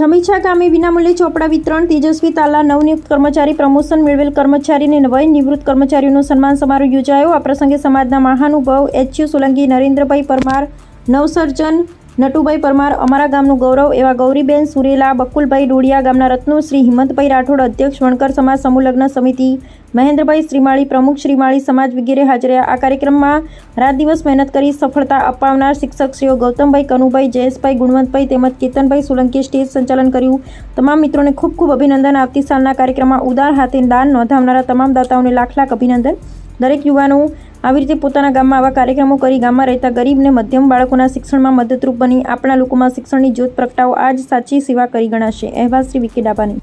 છમીછા ગામે વિનામૂલ્યે ચોપડા વિતરણ. તેજસ્વી તાલા નવનિયુક્ત કર્મચારી પ્રમોશન મેળવેલ કર્મચારીને વય નિવૃત્ત કર્મચારીઓનો સન્માન સમારોહ યોજાયો. આ પ્રસંગે સમાજના મહાનુભાવ એચ.યુ. સોલંકી, નરેન્દ્રભાઈ પરમાર, નવસર્જન નટુભાઈ પરમાર, અમારા ગામનું ગૌરવ એવા ગૌરીબેન સુરેલા, બકુલભાઈ ડોડિયા, ગામના રત્નો શ્રી હિંમતભાઈ રાઠોડ, અધ્યક્ષ વણકર સમાજ સમૂહ લગ્ન સમિતિ મહેન્દ્રભાઈ શ્રીમાળી, પ્રમુખ શ્રીમાળી સમાજ વગેરે હાજર રહ્યા. આ કાર્યક્રમમાં રાત દિવસ મહેનત કરી સફળતા અપાવનાર શિક્ષકશ્રીઓ ગૌતમભાઈ, કનુભાઈ, જયેશભાઈ, ગુણવંતભાઈ તેમજ કેતનભાઈ સોલંકીએ સ્ટેજ સંચાલન કર્યું. તમામ મિત્રોને ખૂબ ખૂબ અભિનંદન. આવતી સાલના કાર્યક્રમમાં ઉદાર હાથે દાન નોંધાવનારા તમામ દાતાઓને લાખ લાખ અભિનંદન. દરેક યુવાનો આવી રીતે પોતાના ગામમાં આવા કાર્યક્રમો કરી ગામમાં રહેતા ગરીબ ને મધ્યમ બાળકોના શિક્ષણમાં મદદરૂપ બની આપણા લોકોમાં શિક્ષણની જ્યોત પ્રગટાવો આ જ સાચી સેવા કરી ગણાશે. અહેવાલ શ્રી વિકે ડાબાની.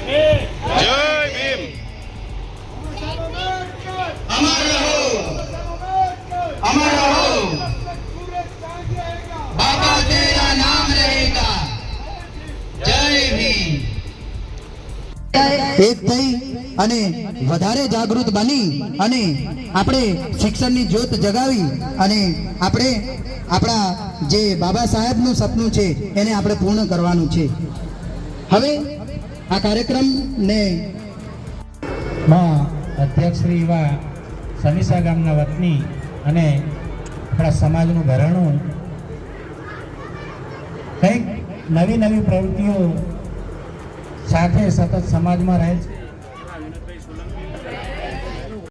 जय भीम। अमर रहो, अमर रहो, बाबा तेरा नाम रहेगा। जय भीम। એક થઈ અને વધારે જાગૃત બની અને આપણે શિક્ષણની જ્યોત જગાવી અને આપણે આપણા જે બાબા સાહેબનું સપનું છે એને આપણે પૂર્ણ કરવાનું છે. હવે આ કાર્યક્રમને અધ્યક્ષ શ્રી એવા સમીસા ગામના વતની અને આપણા સમાજનું ઘરેણું કંઈક નવી નવી પ્રવૃત્તિઓ સાથે સતત સમાજમાં રહે છે.